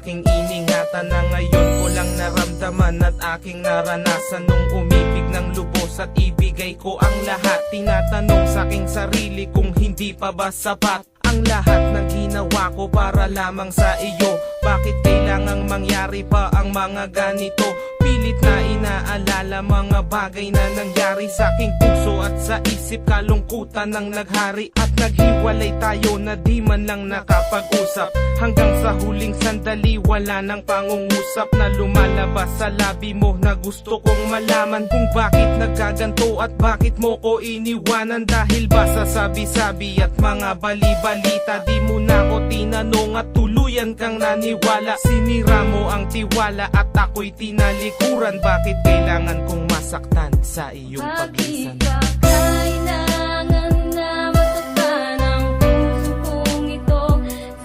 aking iningatan na ngayon ko lang naramdaman at aking naranasan nung umibig ng lubos at ibigay ko ang lahat. Tinatanong sa aking sarili kung hindi pa ba sapat ang lahat ng ginawa ko para lamang sa iyo. Bakit kailangang mangyari pa ang mga ganito? Pilit na inaalala mga bagay na nangyari sa aking puso at sa isip. Kalungkutan ng naghari at naghiwalay tayo na di man lang nakapag-usap. Hanggang sa huling sandali wala nang pangungusap na lumalabas sa labi mo na gusto kong malaman kung bakit nagkaganto at bakit mo ko iniwanan. Dahil ba sa sabi-sabi at mga bali-balita di mo na ko tinanong at tuluyan kang naniwala. Sinira mo ang tiwala at ako'y tinalikuran. Bakit kailangan kong masaktan sa iyong paglisan? Bakit ba kailangan na masaktan ang puso kong ito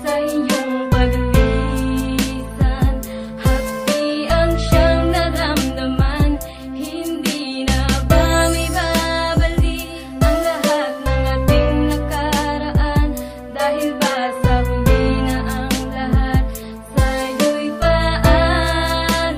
sa iyong paglisan? Hapdi ang siyang naramdaman, hindi na ba may babalik ang lahat ng ating nakaraan? Dahil ba sa huli na ang lahat sa'yo'y paalam?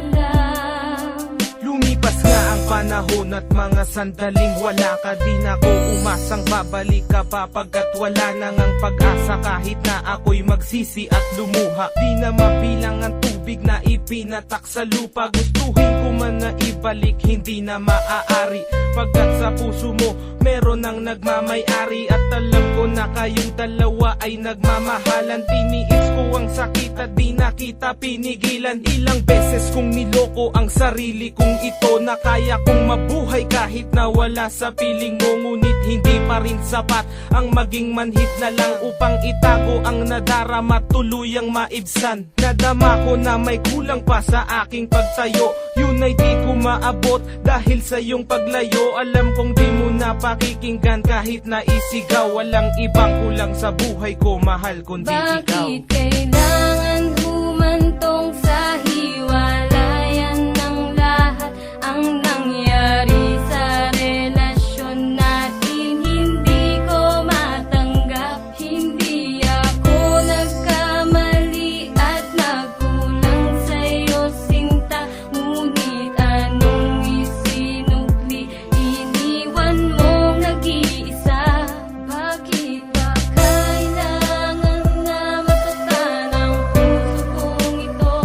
Lumipas nga ang panahon at mga sandaling wala ka. Di na ko umasang babalik ka pa pagkat wala nang ang pag-asa. Kahit na ako'y magsisi at lumuha, di na mabilang ang tubig na ipinatak sa lupa. Gustuhin ko man na ibalik, hindi na maaari pagkat sa puso mo meron ang nagmamay-ari. At alam ko na kayong dalawa ay nagmamahalan. Tiniis ko ang sakit at di na kita pinigilan. Ilang beses kong niloko ang sarili kong ito na kaya kong mabuhay kahit na wala sa piling mo. Ngunit hindi pa rin sapat ang maging manhid na lang upang itago ang nadarama, tuluyang maibsan. Nadama ko na may kulang pa sa aking pagtayo, yun ay di ko maabot dahil sa iyong paglayo. Alam kong di mo na pakikinggan kahit na isigaw. Walang ibang kulang sa buhay ko, mahal kundi ikaw. Bakit kailangan humantong sa hiwalayan ng lahat ang nangyari sa relasyon natin? Hindi ko matanggap, hindi ako nagkamali at nagkulang sa'yo sinta. Ngunit anong isinukli, iniwan mong nag-iisa. Bakit ba kailangan na masaktan ang puso kong ito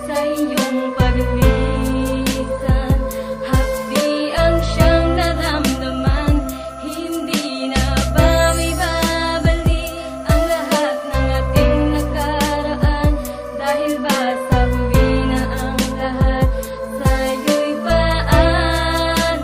sa iyong paglisan? Hapdi ang siyang naramdaman, hindi na ba may babalik ang lahat ng ating nakaraan? Dahil ba sa huli na ang lahat sa'yo'y paalam?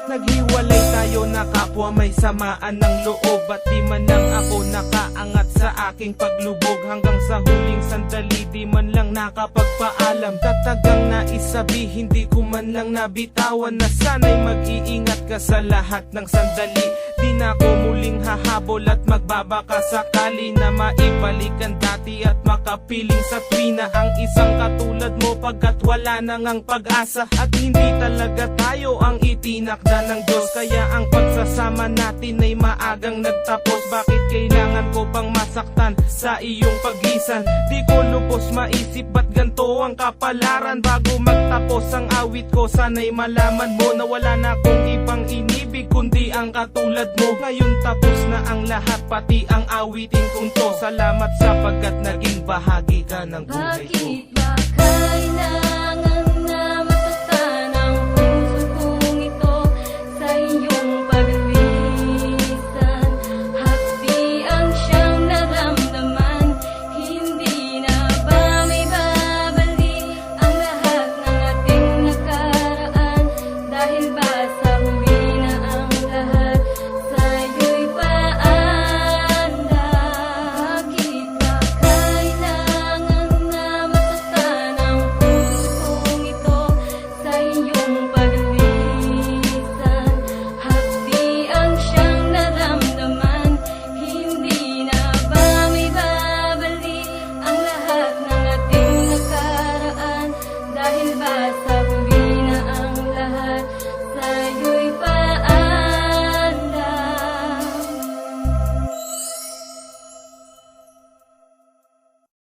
Naghiwalay tayo na kapwa may samaan ng loob, at di man lang ako nakaangat sa aking paglubog. Hanggang sa huling sandali di man lang nakapagpaalam. Tatagang naisabi, hindi ko man lang nabitawan na sana'y mag-iingat ka sa lahat ng sandali. Di na ko muling hahabol at magbabaka sakali na maibalik ang dati at makapiling sa tuwina ang isang katulad mo pagkat wala nang ang pag-asa. At hindi talaga tayo ang itinakda ng Diyos, kaya ang pagsasama natin ay maagang nagtapos. Bakit kailangan ko pang masaktan sa iyong pagisan? Di ko lubos maisip ba't ganto ang kapalaran. Bago magtapos ang awit ko, sana'y malaman mo na wala na akong ibang inibig kundi ang katulad mo. Ngayon tapos na ang lahat, pati ang awitin kong to. Salamat sapagkat naging bahagi ka ng buhay ko. Bakit ba